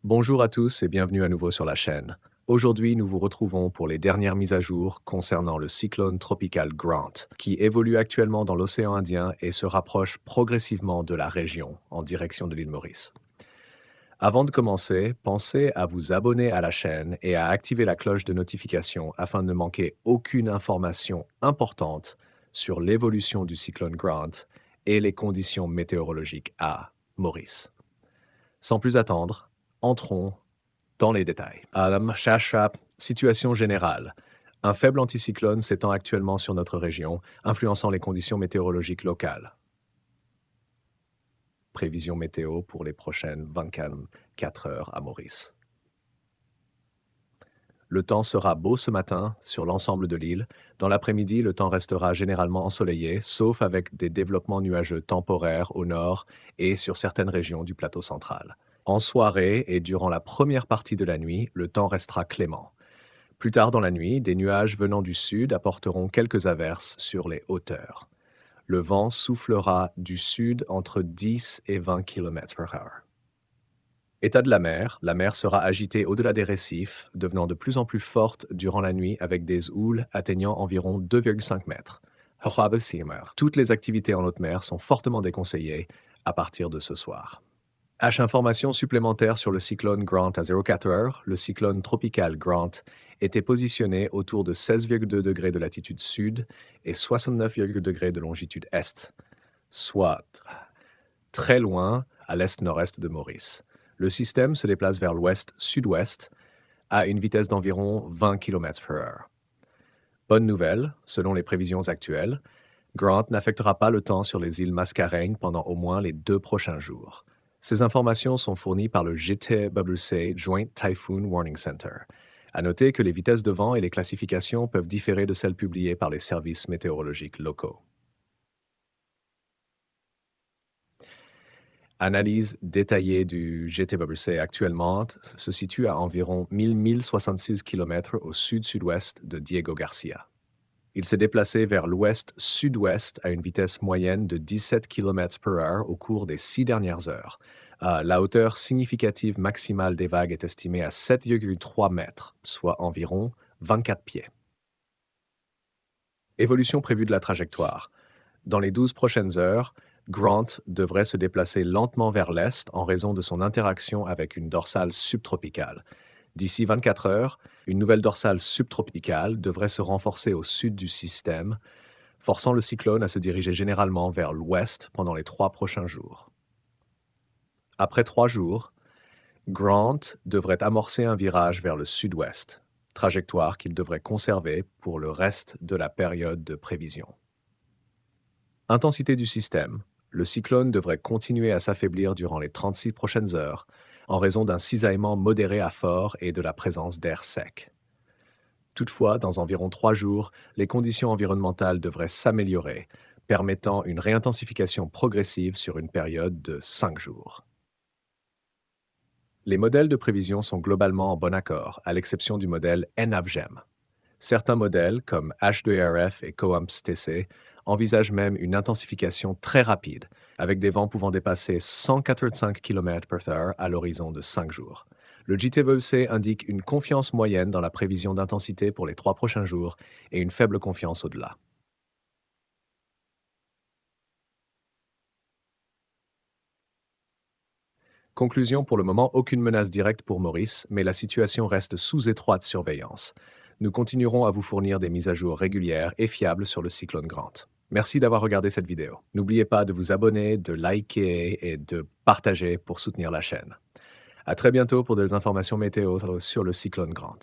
Bonjour à tous et bienvenue à nouveau sur la chaîne. Aujourd'hui, nous vous retrouvons pour les dernières mises à jour concernant le cyclone tropical Grant, qui évolue actuellement dans l'océan Indien et se rapproche progressivement de la région en direction de l'île Maurice. Avant de commencer, pensez à vous abonner à la chaîne et à activer la cloche de notification afin de ne manquer aucune information importante sur l'évolution du cyclone Grant et les conditions météorologiques à Maurice. Sans plus attendre, entrons dans les détails. Shashap, situation générale. Un faible anticyclone s'étend actuellement sur notre région, influençant les conditions météorologiques locales. Prévision météo pour les prochaines 24 heures à Maurice. Le temps sera beau ce matin sur l'ensemble de l'île. Dans l'après-midi, le temps restera généralement ensoleillé, sauf avec des développements nuageux temporaires au nord et sur certaines régions du plateau central. En soirée et durant la première partie de la nuit, le temps restera clément. Plus tard dans la nuit, des nuages venant du sud apporteront quelques averses sur les hauteurs. Le vent soufflera du sud entre 10 et 20 km/h. État de la mer sera agitée au-delà des récifs, devenant de plus en plus forte durant la nuit avec des houles atteignant environ 2,5 mètres. Toutes les activités en haute mer sont fortement déconseillées à partir de ce soir. Informations supplémentaires sur le cyclone Grant à 04 heures. Le cyclone tropical Grant était positionné autour de 16,2 degrés de latitude sud et 69,2 degrés de longitude est, soit très loin à l'est-nord-est de Maurice. Le système se déplace vers l'ouest-sud-ouest à une vitesse d'environ 20 km/h. Bonne nouvelle, selon les prévisions actuelles, Grant n'affectera pas le temps sur les îles Mascareignes pendant au moins les 2 prochains jours. Ces informations sont fournies par le JTWC Joint Typhoon Warning Center. À noter que les vitesses de vent et les classifications peuvent différer de celles publiées par les services météorologiques locaux. Analyse détaillée du GTWC actuellement se situe à environ 1066 km au sud-sud-ouest de Diego Garcia. Il s'est déplacé vers l'ouest-sud-ouest à une vitesse moyenne de 17 km/h au cours des 6 dernières heures. La hauteur significative maximale des vagues est estimée à 7,3 mètres, soit environ 24 pieds. Évolution prévue de la trajectoire. Dans les 12 prochaines heures, Grant devrait se déplacer lentement vers l'est en raison de son interaction avec une dorsale subtropicale. D'ici 24 heures, une nouvelle dorsale subtropicale devrait se renforcer au sud du système, forçant le cyclone à se diriger généralement vers l'ouest pendant les 3 prochains jours. Après 3 jours, Grant devrait amorcer un virage vers le sud-ouest, trajectoire qu'il devrait conserver pour le reste de la période de prévision. Intensité du système. Le cyclone devrait continuer à s'affaiblir durant les 36 prochaines heures en raison d'un cisaillement modéré à fort et de la présence d'air sec. Toutefois, dans environ 3 jours, les conditions environnementales devraient s'améliorer, permettant une réintensification progressive sur une période de 5 jours. Les modèles de prévision sont globalement en bon accord, à l'exception du modèle NAVGEM. Certains modèles, comme H2RF et COAMPS-TC, envisagent même une intensification très rapide, avec des vents pouvant dépasser 185 km/h à l'horizon de 5 jours. Le JTWC indique une confiance moyenne dans la prévision d'intensité pour les 3 prochains jours et une faible confiance au-delà. Conclusion, pour le moment, aucune menace directe pour Maurice, mais la situation reste sous étroite surveillance. Nous continuerons à vous fournir des mises à jour régulières et fiables sur le cyclone Grant. Merci d'avoir regardé cette vidéo. N'oubliez pas de vous abonner, de liker et de partager pour soutenir la chaîne. À très bientôt pour des informations météo sur le cyclone Grant.